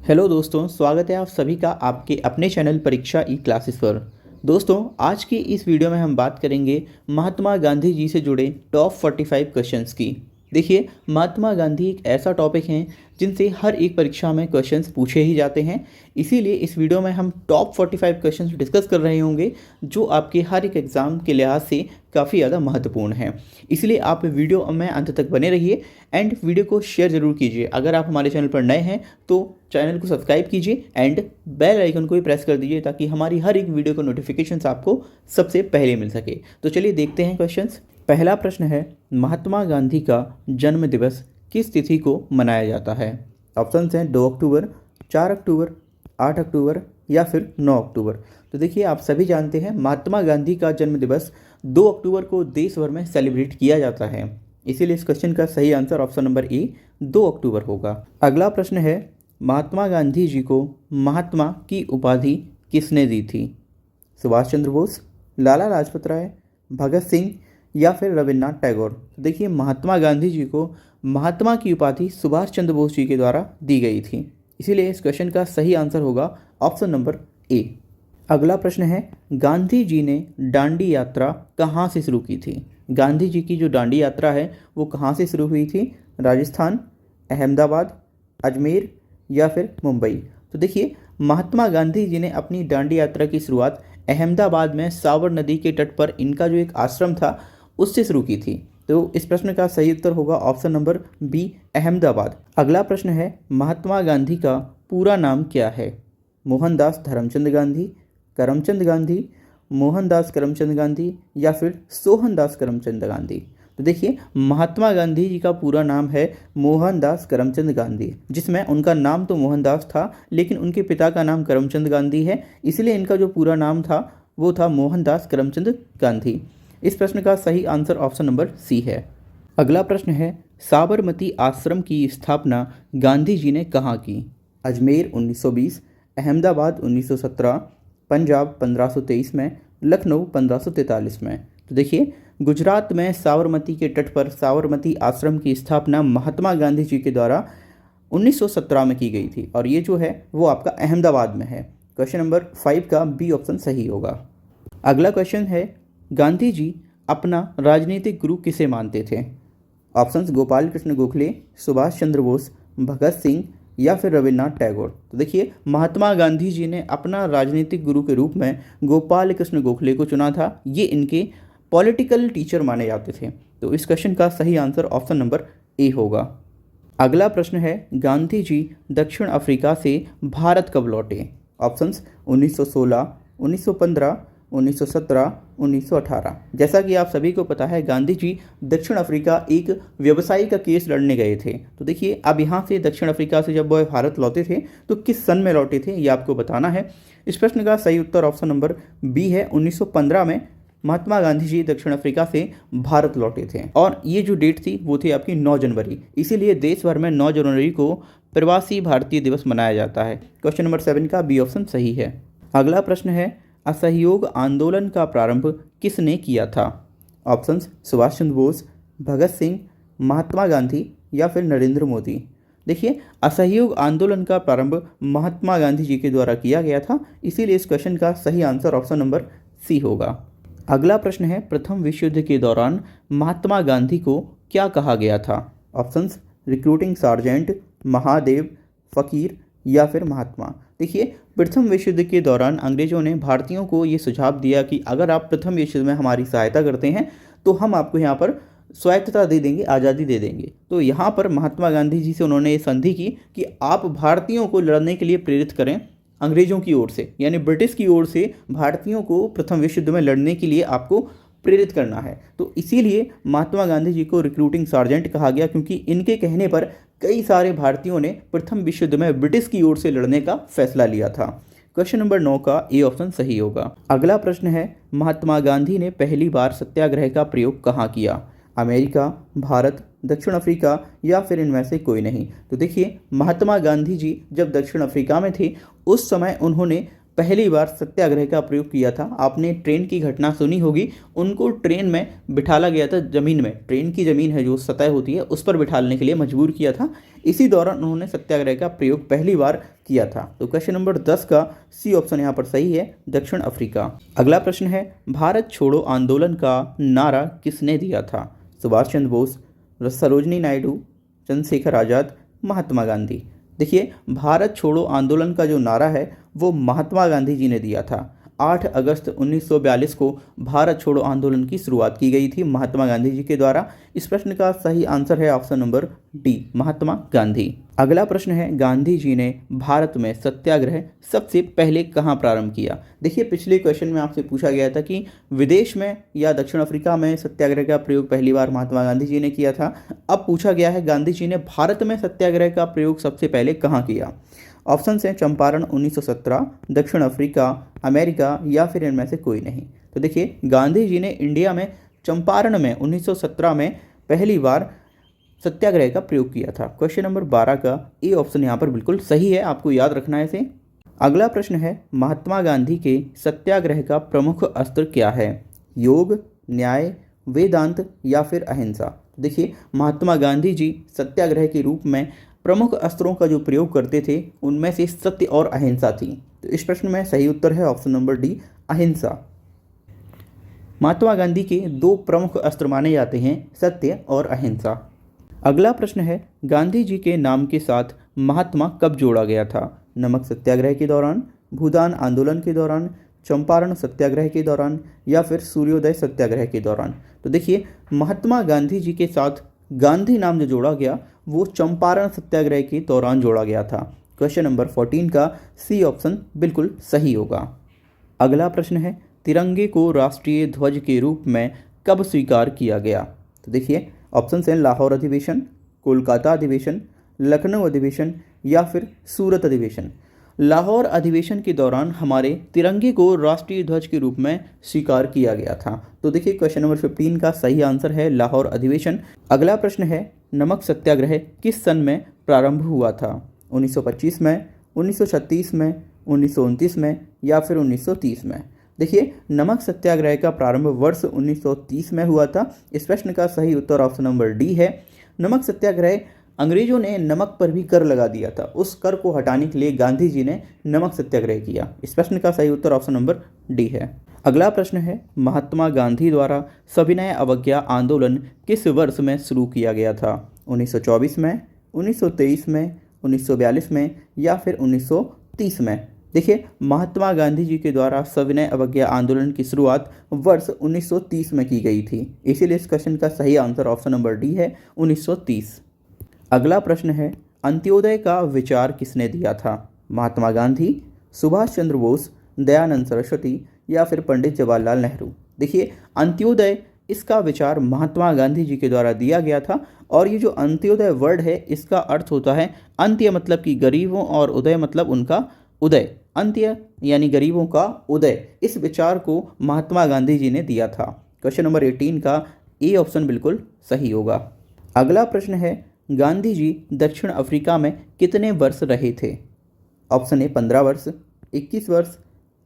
Hello दोस्तों, स्वागत है आप सभी का आपके अपने चैनल परीक्षा ई क्लासेस पर। दोस्तों, आज की इस वीडियो में हम बात करेंगे महात्मा गांधी जी से जुड़े टॉप 45 क्वेश्चंस की। देखिए, महात्मा गांधी एक ऐसा टॉपिक है जिनसे हर एक परीक्षा में क्वेश्चंस पूछे ही जाते हैं। इसीलिए इस वीडियो में हम टॉप 45 क्वेश्चंस डिस्कस कर रहे होंगे जो आपके हर एक एग्ज़ाम के लिहाज से काफ़ी ज़्यादा महत्वपूर्ण हैं। इसलिए आप वीडियो में अंत तक बने रहिए एंड वीडियो को शेयर ज़रूर कीजिए। अगर आप हमारे चैनल पर नए हैं तो चैनल को सब्सक्राइब कीजिए एंड बेल आइकन को भी प्रेस कर दीजिए ताकि हमारी हर एक वीडियो को नोटिफिकेशंस आपको सबसे पहले मिल सके। तो चलिए देखते हैं क्वेश्चंस। पहला प्रश्न है, महात्मा गांधी का जन्म दिवस किस तिथि को मनाया जाता है? ऑप्शंस हैं 2 अक्टूबर, 4 अक्टूबर, 8 अक्टूबर या फिर 9 अक्टूबर। तो देखिए, आप सभी जानते हैं महात्मा गांधी का जन्म दिवस 2 अक्टूबर को देश भर में सेलिब्रेट किया जाता है। इसीलिए इस क्वेश्चन का सही आंसर ऑप्शन नंबर ए 2 अक्टूबर होगा। अगला प्रश्न है, महात्मा गांधी जी को महात्मा की उपाधि किसने दी थी? सुभाष चंद्र बोस, लाला लाजपत राय, भगत सिंह या फिर रविन्द्रनाथ टैगोर। तो देखिए, महात्मा गांधी जी को महात्मा की उपाधि सुभाष चंद्र बोस जी के द्वारा दी गई थी। इसीलिए इस क्वेश्चन का सही आंसर होगा ऑप्शन नंबर ए। अगला प्रश्न है, गांधी जी ने दांडी यात्रा कहाँ से शुरू की थी? गांधी जी की जो दांडी यात्रा है वो कहाँ से शुरू हुई थी? राजस्थान, अहमदाबाद, अजमेर या फिर मुंबई। तो देखिए, महात्मा गांधी जी ने अपनी दांडी यात्रा की शुरुआत अहमदाबाद में साबर नदी के तट पर इनका जो एक आश्रम था उससे शुरू की थी। तो इस प्रश्न का सही उत्तर होगा ऑप्शन नंबर बी, अहमदाबाद। अगला प्रश्न है, महात्मा गांधी का पूरा नाम क्या है? मोहनदास धर्मचंद गांधी, करमचंद गांधी, मोहनदास करमचंद गांधी या फिर सोहनदास करमचंद गांधी। तो देखिए, महात्मा गांधी जी का पूरा नाम है मोहनदास करमचंद गांधी, जिसमें उनका नाम तो मोहनदास था लेकिन उनके पिता का नाम करमचंद गांधी है, इसलिए इनका जो पूरा नाम था वो था मोहनदास करमचंद गांधी। इस प्रश्न का सही आंसर ऑप्शन नंबर सी है। अगला प्रश्न है, साबरमती आश्रम की स्थापना गांधी जी ने कहाँ की? अजमेर 1920, अहमदाबाद 1917, पंजाब 1523 में, लखनऊ 1543 में। तो देखिए, गुजरात में साबरमती के तट पर साबरमती आश्रम की स्थापना महात्मा गांधी जी के द्वारा 1917 में की गई थी और ये जो है वो आपका अहमदाबाद में है। क्वेश्चन नंबर 5 का बी ऑप्शन सही होगा। अगला क्वेश्चन है, गांधी जी अपना राजनीतिक गुरु किसे मानते थे? ऑप्शंस गोपाल कृष्ण गोखले, सुभाष चंद्र बोस, भगत सिंह या फिर रविन्द्रनाथ टैगोर। तो देखिए, महात्मा गांधी जी ने अपना राजनीतिक गुरु के रूप में गोपाल कृष्ण गोखले को चुना था। ये इनके पॉलिटिकल टीचर माने जाते थे। तो इस क्वेश्चन का सही आंसर ऑप्शन नंबर ए होगा। अगला प्रश्न है, गांधी जी दक्षिण अफ्रीका से भारत कब लौटे? ऑप्शंस 1916, 1915, 1917, 1918। जैसा कि आप सभी को पता है, गांधी जी दक्षिण अफ्रीका एक व्यवसायी का केस लड़ने गए थे। तो देखिए, अब यहाँ से दक्षिण अफ्रीका से जब वह भारत लौटे थे तो किस सन में लौटे थे ये आपको बताना है। इस प्रश्न का सही उत्तर ऑप्शन नंबर बी है, 1915 में महात्मा गांधी जी दक्षिण अफ्रीका से भारत लौटे थे और ये जो डेट थी वो थी आपकी 9 जनवरी। इसीलिए देश भर में 9 जनवरी को प्रवासी भारतीय दिवस मनाया जाता है। क्वेश्चन नंबर 7 का बी ऑप्शन सही है। अगला प्रश्न है, असहयोग आंदोलन का प्रारंभ किसने किया था? ऑप्शंस सुभाष चंद्र बोस, भगत सिंह, महात्मा गांधी या फिर नरेंद्र मोदी। देखिए, असहयोग आंदोलन का प्रारंभ महात्मा गांधी जी के द्वारा किया गया था, इसीलिए इस क्वेश्चन का सही आंसर ऑप्शन नंबर सी होगा। अगला प्रश्न है, प्रथम विश्व युद्ध के दौरान महात्मा गांधी को क्या कहा गया था? ऑप्शंस रिक्रूटिंग सार्जेंट, महादेव, फकीर या फिर महात्मा। देखिए, प्रथम विश्व युद्ध के दौरान अंग्रेजों ने भारतीयों को ये सुझाव दिया कि अगर आप प्रथम विश्व युद्ध में हमारी सहायता करते हैं तो हम आपको यहाँ पर स्वायत्तता दे देंगे, आज़ादी दे देंगे। तो यहाँ पर महात्मा गांधी जी से उन्होंने ये संधि की कि आप भारतीयों को लड़ने के लिए प्रेरित करें अंग्रेजों की ओर से, यानी ब्रिटिश की ओर से भारतीयों को प्रथम विश्व युद्ध में लड़ने के लिए आपको प्रेरित करना है। तो इसीलिए महात्मा गांधी जी को रिक्रूटिंग सार्जेंट कहा गया, क्योंकि इनके कहने पर कई सारे भारतीयों ने प्रथम विश्व युद्ध में ब्रिटिश की ओर से लड़ने का फैसला लिया था। क्वेश्चन नंबर 9 का ए ऑप्शन सही होगा। अगला प्रश्न है, महात्मा गांधी ने पहली बार सत्याग्रह का प्रयोग कहाँ किया? अमेरिका, भारत, दक्षिण अफ्रीका या फिर इनमें से कोई नहीं। तो देखिए, महात्मा गांधी जी जब दक्षिण अफ्रीका में थे उस समय उन्होंने पहली बार सत्याग्रह का प्रयोग किया था? आपने ट्रेन की घटना सुनी होगी, उनको ट्रेन में बिठाला गया था, ज़मीन में, ट्रेन की ज़मीन है जो सतह होती है उस पर बिठाने के लिए मजबूर किया था। इसी दौरान उन्होंने सत्याग्रह का प्रयोग पहली बार किया था। तो क्वेश्चन नंबर 10 का सी ऑप्शन यहाँ पर सही है, दक्षिण अफ्रीका। अगला प्रश्न है, भारत छोड़ो आंदोलन का नारा किसने दिया था? सुभाष चंद्र बोस, सरोजनी नायडू, चंद्रशेखर आज़ाद, महात्मा गांधी। देखिए, भारत छोड़ो आंदोलन का जो नारा है वो महात्मा गांधी जी ने दिया था। 8 अगस्त 1942 को भारत छोड़ो आंदोलन की शुरुआत की गई थी महात्मा गांधी जी के द्वारा। इस प्रश्न का सही आंसर है option number D, Mahatma Gandhi. अगला प्रश्न है, गांधी जी ने भारत में सत्याग्रह सबसे पहले कहाँ प्रारंभ किया? देखिए, पिछले क्वेश्चन में आपसे पूछा गया था कि विदेश में या दक्षिण अफ्रीका में सत्याग्रह का प्रयोग पहली बार महात्मा गांधी जी ने किया था। अब पूछा गया है गांधी जी ने भारत में सत्याग्रह का प्रयोग सबसे पहले कहाँ किया? ऑप्शन हैं चंपारण 1917, दक्षिण अफ्रीका, अमेरिका या फिर इनमें से कोई नहीं। तो देखिए, गांधी जी ने इंडिया में चंपारण में 1917 में पहली बार सत्याग्रह का प्रयोग किया था। क्वेश्चन नंबर 12 का ए ऑप्शन यहाँ पर बिल्कुल सही है, आपको याद रखना है इसे। अगला प्रश्न है, महात्मा गांधी के सत्याग्रह का प्रमुख अस्त्र क्या है? योग, न्याय, वेदांत या फिर अहिंसा। देखिए, महात्मा गांधी जी सत्याग्रह के रूप में प्रमुख अस्त्रों का जो प्रयोग करते थे उनमें से सत्य और अहिंसा थी। तो इस प्रश्न में सही उत्तर है ऑप्शन नंबर डी, अहिंसा। महात्मा गांधी के 2 प्रमुख अस्त्र माने जाते हैं, सत्य और अहिंसा। अगला प्रश्न है, गांधी जी के नाम के साथ महात्मा कब जोड़ा गया था? नमक सत्याग्रह के दौरान, भूदान आंदोलन के दौरान, चंपारण सत्याग्रह के दौरान या फिर सूर्योदय सत्याग्रह के दौरान। तो देखिए, महात्मा गांधी जी के साथ गांधी नाम जो जोड़ा गया वो चंपारण सत्याग्रह के दौरान जोड़ा गया था। क्वेश्चन नंबर 14 का सी ऑप्शन बिल्कुल सही होगा। अगला प्रश्न है, तिरंगे को राष्ट्रीय ध्वज के रूप में कब स्वीकार किया गया? तो देखिए, ऑप्शन हैं लाहौर अधिवेशन, कोलकाता अधिवेशन, लखनऊ अधिवेशन या फिर सूरत अधिवेशन। लाहौर अधिवेशन के दौरान हमारे तिरंगे को राष्ट्रीय ध्वज के रूप में स्वीकार किया गया था। तो देखिए, क्वेश्चन नंबर 15 का सही आंसर है लाहौर अधिवेशन। अगला प्रश्न है, नमक सत्याग्रह किस सन में प्रारंभ हुआ था? 1925 में, 1936 में, 1929 में या फिर 1930 में। देखिए, नमक सत्याग्रह का प्रारंभ वर्ष 1930 में हुआ था। इस प्रश्न का सही उत्तर ऑप्शन नंबर डी है। नमक सत्याग्रह, अंग्रेजों ने नमक पर भी कर लगा दिया था, उस कर को हटाने के लिए गांधी जी ने नमक सत्याग्रह किया। इस प्रश्न का सही उत्तर ऑप्शन नंबर डी है। अगला प्रश्न है, महात्मा गांधी द्वारा सविनय अवज्ञा आंदोलन किस वर्ष में शुरू किया गया था? 1924 में, 1923 में, 1942 में या फिर 1930 में। देखिए, महात्मा गांधी जी के द्वारा सविनय अवज्ञा आंदोलन की शुरुआत वर्ष 1930 में की गई थी, इसीलिए इस क्वेश्चन का सही आंसर ऑप्शन नंबर डी है, 1930। अगला प्रश्न है, अंत्योदय का विचार किसने दिया था? महात्मा गांधी, सुभाष चंद्र बोस, दयानंद सरस्वती या फिर पंडित जवाहरलाल नेहरू। देखिए, अंत्योदय इसका विचार महात्मा गांधी जी के द्वारा दिया गया था। और ये जो अंत्योदय वर्ड है इसका अर्थ होता है अंत्य मतलब कि गरीबों और उदय मतलब उनका उदय, अंत्य यानी गरीबों का उदय। इस विचार को महात्मा गांधी जी ने दिया था। क्वेश्चन नंबर 18 का ए ऑप्शन बिल्कुल सही होगा। अगला प्रश्न है, गांधी जी दक्षिण अफ्रीका में कितने वर्ष रहे थे? ऑप्शन ए 15 वर्ष, 21 वर्ष,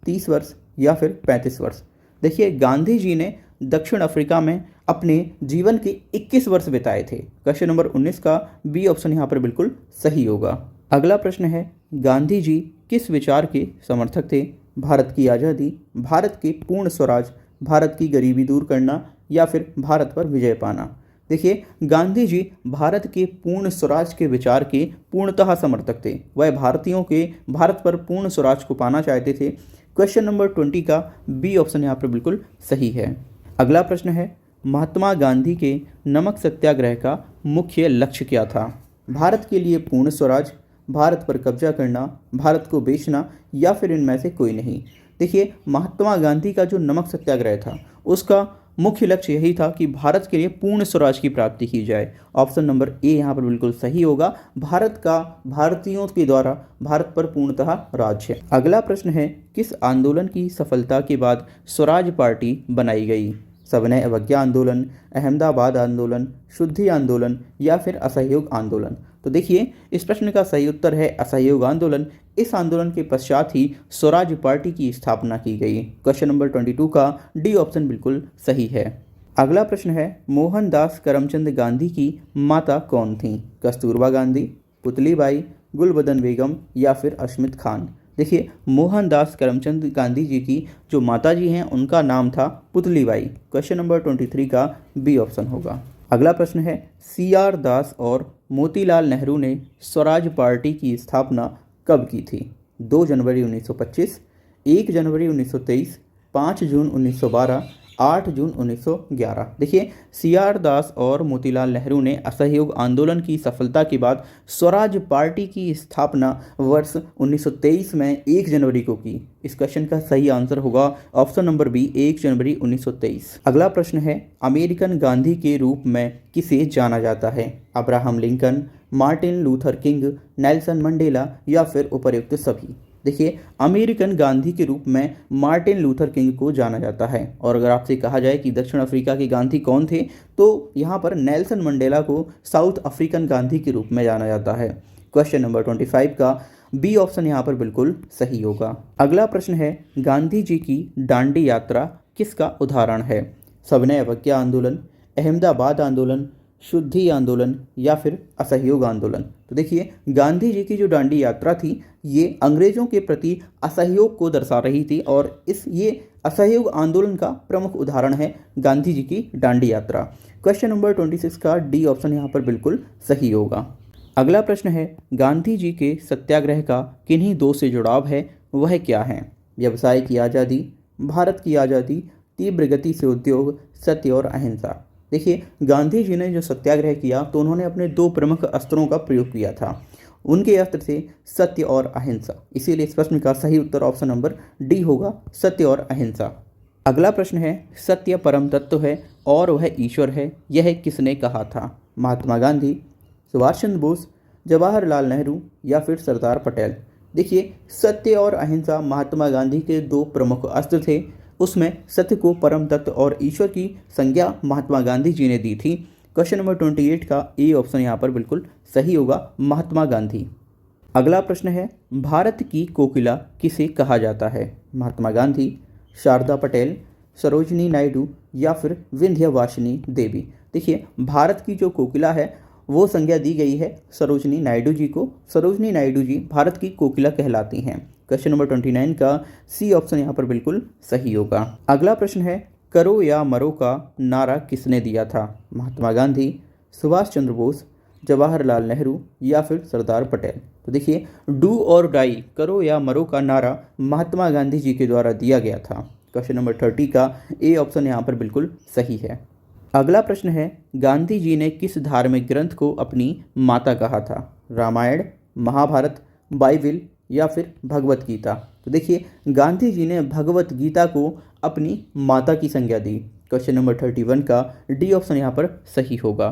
30 वर्ष या फिर 35 वर्ष। देखिए, गांधी जी ने दक्षिण अफ्रीका में अपने जीवन के 21 वर्ष बिताए थे। क्वेश्चन नंबर 19 का बी ऑप्शन यहाँ पर बिल्कुल सही होगा। अगला प्रश्न है, गांधी जी किस विचार के समर्थक थे? भारत की आज़ादी, भारत के पूर्ण स्वराज, भारत की गरीबी दूर करना या फिर भारत पर विजय पाना। देखिए, गांधी जी भारत के पूर्ण स्वराज के विचार के पूर्णतः समर्थक थे। वह भारतीयों के भारत पर पूर्ण स्वराज को पाना चाहते थे। क्वेश्चन नंबर 20 का बी ऑप्शन यहाँ पर बिल्कुल सही है। अगला प्रश्न है, महात्मा गांधी के नमक सत्याग्रह का मुख्य लक्ष्य क्या था? भारत के लिए पूर्ण स्वराज, भारत पर कब्जा करना, भारत को बेचना या फिर इनमें से कोई नहीं। देखिए, महात्मा गांधी का जो नमक सत्याग्रह था उसका मुख्य लक्ष्य यही था कि भारत के लिए पूर्ण स्वराज की प्राप्ति की जाए। ऑप्शन नंबर ए यहाँ पर बिल्कुल सही होगा। भारत का भारतीयों के द्वारा भारत पर पूर्णतः राज है। अगला प्रश्न है, किस आंदोलन की सफलता के बाद स्वराज पार्टी बनाई गई? सविनय अवज्ञा आंदोलन, अहमदाबाद आंदोलन, शुद्धि आंदोलन या फिर असहयोग आंदोलन। तो देखिए इस प्रश्न का सही उत्तर है असहयोग आंदोलन। इस आंदोलन के पश्चात ही स्वराज पार्टी की स्थापना की गई। क्वेश्चन नंबर 22 का डी ऑप्शन बिल्कुल सही है। अगला प्रश्न है मोहनदास करमचंद गांधी की माता कौन थी? कस्तूरबा गांधी, पुतलीबाई, गुलबदन बेगम या फिर अश्मित खान। देखिए मोहनदास करमचंद गांधी जी की जो माता जी हैं उनका नाम था पुतलीबाई। क्वेश्चन नंबर 23 का बी ऑप्शन होगा। अगला प्रश्न है CR दास और मोतीलाल नेहरू ने स्वराज पार्टी की स्थापना कब की थी? 2 जनवरी 1925, 1 जनवरी 1923, 5 जून 1912, 8 जून 1911। देखिए CR दास और मोतीलाल नेहरू ने असहयोग आंदोलन की सफलता के बाद स्वराज पार्टी की स्थापना वर्ष 1923 में 1 जनवरी को की। इस क्वेश्चन का सही आंसर होगा ऑप्शन नंबर बी 1 जनवरी 1923। अगला प्रश्न है अमेरिकन गांधी के रूप में किसे जाना जाता है? Abraham Lincoln, Martin Luther king, Nelson Mandela या फिर उपर्युक्त सभी। देखिए अमेरिकन गांधी के रूप में मार्टिन लूथर किंग को जाना जाता है। और अगर आपसे कहा जाए कि दक्षिण अफ्रीका के गांधी कौन थे तो यहाँ पर नेल्सन मंडेला को साउथ अफ्रीकन गांधी के रूप में जाना जाता है। क्वेश्चन नंबर 25 का बी ऑप्शन यहाँ पर बिल्कुल सही होगा। अगला प्रश्न है गांधी जी की दांडी यात्रा किसका उदाहरण है? सविनय अवज्ञा आंदोलन, अहमदाबाद आंदोलन, शुद्धि आंदोलन या फिर असहयोग आंदोलन। तो देखिए गांधी जी की जो दांडी यात्रा थी ये अंग्रेजों के प्रति असहयोग को दर्शा रही थी और ये असहयोग आंदोलन का प्रमुख उदाहरण है गांधी जी की दांडी यात्रा। क्वेश्चन नंबर 26 का डी ऑप्शन यहाँ पर बिल्कुल सही होगा। अगला प्रश्न है गांधी जी के सत्याग्रह का किन्हीं दो से जुड़ाव है, वह क्या है? व्यवसाय की आज़ादी, भारत की आज़ादी, तीव्र गति से उद्योग, सत्य और अहिंसा। देखिए गांधी जी ने जो सत्याग्रह किया तो उन्होंने अपने 2 प्रमुख अस्त्रों का प्रयोग किया था। उनके अस्त्र थे सत्य और अहिंसा। इसीलिए इस प्रश्न का सही उत्तर ऑप्शन नंबर डी होगा, सत्य और अहिंसा। अगला प्रश्न है सत्य परम तत्व है और वह ईश्वर है, यह किसने कहा था? महात्मा गांधी, सुभाष चंद्र बोस, जवाहरलाल नेहरू या फिर सरदार पटेल। देखिए सत्य और अहिंसा महात्मा गांधी के 2 प्रमुख अस्त्र थे। उसमें सत्य को परम तत्व और ईश्वर की संज्ञा महात्मा गांधी जी ने दी थी। क्वेश्चन नंबर 28 का ए ऑप्शन यहाँ पर बिल्कुल सही होगा, महात्मा गांधी। अगला प्रश्न है भारत की कोकिला किसे कहा जाता है? महात्मा गांधी, शारदा पटेल, सरोजिनी नायडू या फिर विंध्यवासिनी देवी। देखिए भारत की जो कोकिला है वो संज्ञा दी गई है सरोजिनी नायडू जी को। सरोजिनी नायडू जी भारत की कोकिला कहलाती हैं। क्वेश्चन नंबर 29 का सी ऑप्शन यहाँ पर बिल्कुल सही होगा। अगला प्रश्न है करो या मरो का नारा किसने दिया था? महात्मा गांधी, सुभाष चंद्र बोस, जवाहरलाल नेहरू या फिर सरदार पटेल। तो देखिए डू और डाई, करो या मरो का नारा महात्मा गांधी जी के द्वारा दिया गया था। क्वेश्चन नंबर 30 का ए ऑप्शन यहाँ पर बिल्कुल सही है। अगला प्रश्न है गांधी जी ने किस धार्मिक ग्रंथ को अपनी माता कहा था? रामायण, महाभारत, बाइबिल या फिर भगवत गीता। तो देखिए गांधी जी ने भगवत गीता को अपनी माता की संज्ञा दी। क्वेश्चन नंबर 31 का डी ऑप्शन यहाँ पर सही होगा।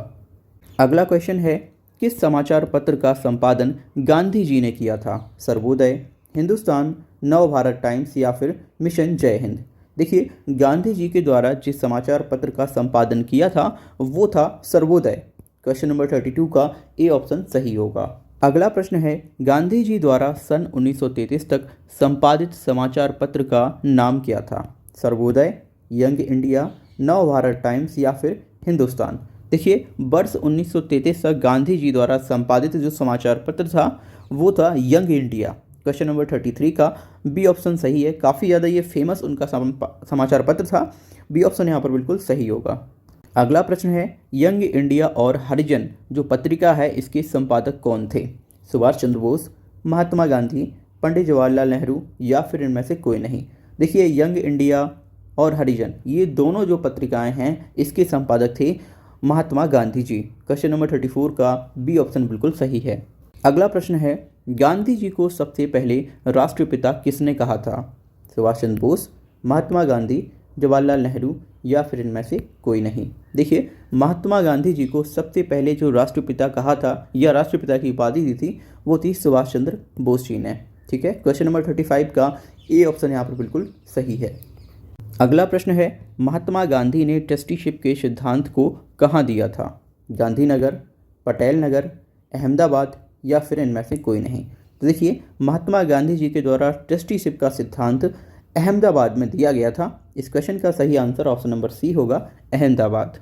अगला क्वेश्चन है किस समाचार पत्र का संपादन गांधी जी ने किया था? सर्वोदय, हिंदुस्तान, नवभारत टाइम्स या फिर मिशन जय हिंद। देखिए गांधी जी के द्वारा जिस समाचार पत्र का संपादन किया था वो था सर्वोदय। क्वेश्चन नंबर 32 का ए ऑप्शन सही होगा। अगला प्रश्न है गांधी जी द्वारा सन 1933 तक संपादित समाचार पत्र का नाम क्या था? Sarvodaya, young India, Navbharat times या फिर हिंदुस्तान। देखिए वर्ष 1933 तक गांधी जी द्वारा संपादित जो समाचार पत्र था वो था यंग इंडिया। क्वेश्चन नंबर 33 का बी ऑप्शन सही है। काफ़ी ज़्यादा ये फेमस उनका समाचार पत्र था। बी ऑप्शन यहाँ पर बिल्कुल सही होगा। अगला प्रश्न है यंग इंडिया और हरिजन जो पत्रिका है इसके संपादक कौन थे? सुभाष चंद्र बोस, महात्मा गांधी, पंडित जवाहरलाल नेहरू या फिर इनमें से कोई नहीं। देखिए यंग इंडिया और हरिजन ये दोनों जो पत्रिकाएं हैं इसके संपादक थे महात्मा गांधी जी। क्वेश्चन नंबर 34 का बी ऑप्शन बिल्कुल सही है। अगला प्रश्न है गांधी जी को सबसे पहले राष्ट्रपिता किसने कहा था? सुभाष चंद्र बोस, महात्मा गांधी, जवाहरलाल नेहरू या फिर इनमें से कोई नहीं। देखिए महात्मा गांधी जी को सबसे पहले जो राष्ट्रपिता कहा था या राष्ट्रपिता की उपाधि दी थी वो थी सुभाष चंद्र बोस जी ने। ठीक है, क्वेश्चन नंबर 35 का ए ऑप्शन यहाँ पर बिल्कुल सही है। अगला प्रश्न है महात्मा गांधी ने ट्रस्टीशिप के सिद्धांत को कहाँ दिया था? गांधीनगर, पटेल नगर, अहमदाबाद या फिर इनमें से कोई नहीं। तो देखिए, महात्मा गांधी जी के द्वारा ट्रस्टीशिप का सिद्धांत अहमदाबाद में दिया गया था। इस क्वेश्चन का सही आंसर ऑप्शन नंबर सी होगा, अहमदाबाद।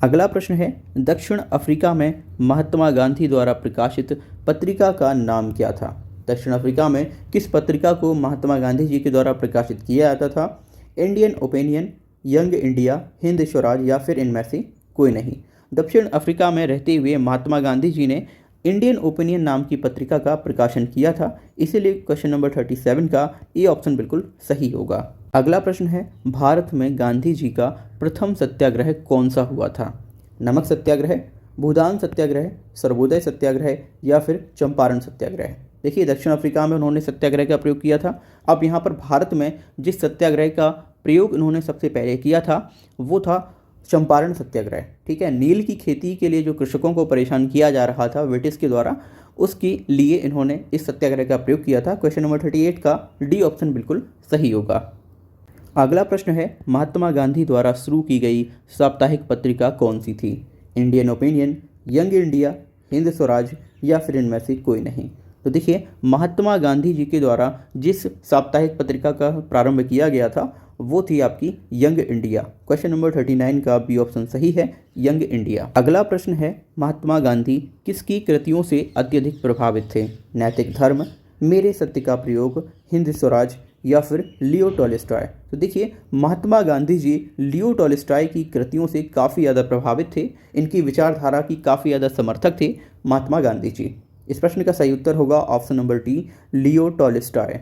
अगला प्रश्न है, दक्षिण अफ्रीका में महात्मा गांधी द्वारा प्रकाशित पत्रिका का नाम क्या था? दक्षिण अफ्रीका में किस पत्रिका को महात्मा गांधी जी के द्वारा प्रकाशित किया जाता था? Indian opinion, young India, Hind Swaraj या फिर इनमें से कोई नहीं। दक्षिण अफ्रीका में रहते हुए महात्मा गांधी जी ने इंडियन ओपिनियन नाम की पत्रिका का प्रकाशन किया था, इसीलिए क्वेश्चन नंबर 37 का ए ऑप्शन बिल्कुल सही होगा। अगला प्रश्न है, भारत में गांधी जी का प्रथम सत्याग्रह कौन सा हुआ था? नमक सत्याग्रह, भूदान सत्याग्रह, सर्वोदय सत्याग्रह या फिर चंपारण सत्याग्रह? देखिए, दक्षिण अफ्रीका में उन्होंने सत्याग्रह का प्रयोग किया था। अब यहाँ पर भारत में जिस सत्याग्रह का प्रयोग उन्होंने सबसे पहले किया था वो था चंपारण सत्याग्रह। ठीक है, नील की खेती के लिए जो कृषकों को परेशान किया जा रहा था ब्रिटिश के द्वारा, उसके लिए इन्होंने इस सत्याग्रह का प्रयोग किया था। क्वेश्चन नंबर 38 का डी ऑप्शन बिल्कुल सही होगा। अगला प्रश्न है, महात्मा गांधी द्वारा शुरू की गई साप्ताहिक पत्रिका कौन सी थी? Indian opinion, young India, Hind Swaraj या फिर इनमें से कोई नहीं। तो देखिए, महात्मा गांधी जी के द्वारा जिस साप्ताहिक पत्रिका का प्रारंभ किया गया था वो थी आपकी यंग इंडिया। क्वेश्चन नंबर 39 का बी ऑप्शन सही है, यंग इंडिया। अगला प्रश्न है, महात्मा गांधी किसकी कृतियों से अत्यधिक प्रभावित थे? नैतिक धर्म, मेरे सत्य का प्रयोग, हिंद स्वराज या फिर लियो टॉलस्टॉय? तो देखिए, महात्मा गांधी जी लियो टॉलस्टॉय की कृतियों से काफ़ी ज़्यादा प्रभावित थे। इनकी विचारधारा की काफ़ी ज़्यादा समर्थक थे महात्मा गांधी जी। इस प्रश्न का सही उत्तर होगा ऑप्शन नंबर डी, लियो टॉलस्टॉय।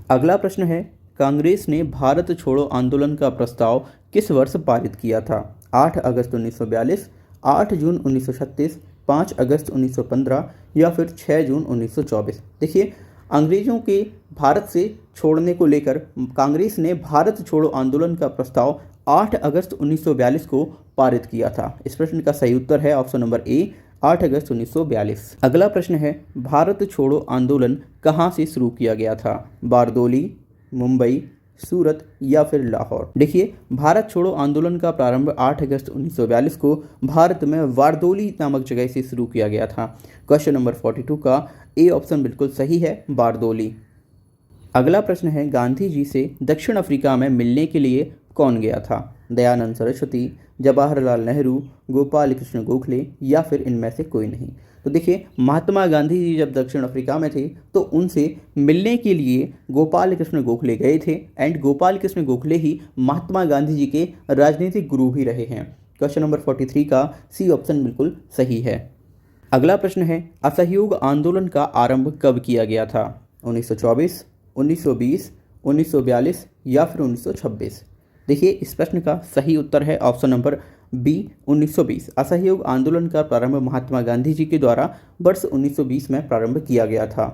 अगला प्रश्न है, कांग्रेस ने भारत छोड़ो आंदोलन का प्रस्ताव किस वर्ष पारित किया था? 8 अगस्त 1942, 8 जून 1936, 5 अगस्त 1915 या फिर 6 जून 1924? देखिए, अंग्रेजों के भारत से छोड़ने को लेकर कांग्रेस ने भारत छोड़ो आंदोलन का प्रस्ताव 8 अगस्त 1942 को पारित किया था। इस प्रश्न का सही उत्तर है ऑप्शन नंबर ए, 8 अगस्त 1942। अगला प्रश्न है, भारत छोड़ो आंदोलन कहाँ से शुरू किया गया था? बारदोली, मुंबई, सूरत या फिर लाहौर? देखिए, भारत छोड़ो आंदोलन का प्रारंभ 8 अगस्त 1942 को भारत में वारदोली नामक जगह से शुरू किया गया था। क्वेश्चन नंबर 42 का ए ऑप्शन बिल्कुल सही है, बारदोली। अगला प्रश्न है, गांधी जी से दक्षिण अफ्रीका में मिलने के लिए कौन गया था? दयानंद सरस्वती, जवाहरलाल नेहरू, गोपाल कृष्ण गोखले या फिर इनमें से कोई नहीं। तो देखिए, महात्मा गांधी जी जब दक्षिण अफ्रीका में थे तो उनसे मिलने के लिए गोपाल कृष्ण गोखले गए थे एंड गोपाल कृष्ण गोखले ही महात्मा गांधी जी के राजनीतिक गुरु भी रहे हैं। क्वेश्चन नंबर 43 का सी ऑप्शन बिल्कुल सही है। अगला प्रश्न है, असहयोग आंदोलन का आरंभ कब किया गया था? 1924, 1920, 1942 या फिर 1926? देखिए, इस प्रश्न का सही उत्तर है ऑप्शन नंबर बी, 1920। असहयोग आंदोलन का प्रारंभ महात्मा गांधी जी के द्वारा वर्ष 1920 में प्रारंभ किया गया था।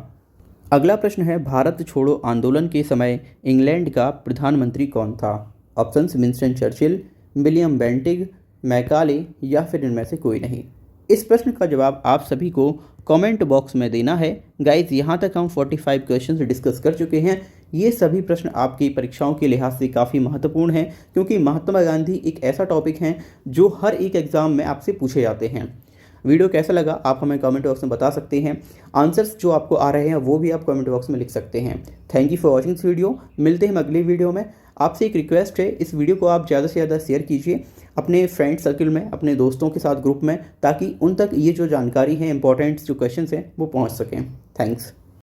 अगला प्रश्न है, भारत छोड़ो आंदोलन के समय इंग्लैंड का प्रधानमंत्री कौन था? Options Winston Churchill, William Bentinck, Macaulay या फिर इनमें से कोई नहीं। इस प्रश्न का जवाब आप सभी को कमेंट बॉक्स में देना है। गाइज, यहाँ तक हम 45 क्वेश्चंस डिस्कस कर चुके हैं। ये सभी प्रश्न आपकी परीक्षाओं के लिहाज से काफ़ी महत्वपूर्ण हैं, क्योंकि महात्मा गांधी एक ऐसा टॉपिक है जो हर एक एग्ज़ाम में आपसे पूछे जाते हैं। वीडियो कैसा लगा आप हमें कमेंट बॉक्स में बता सकते हैं। आंसर्स जो आपको आ रहे हैं वो भी आप कमेंट बॉक्स में लिख सकते हैं। Thank you for watching this video. मिलते हैं हम अगली वीडियो में। आपसे एक रिक्वेस्ट है, इस वीडियो को आप ज़्यादा से ज़्यादा शेयर कीजिए अपने फ्रेंड सर्कल में, अपने दोस्तों के साथ ग्रुप में, ताकि उन तक ये जो जानकारी है, इंपॉर्टेंट जो क्वेश्चंस हैं वो पहुंच सकें। थैंक्स।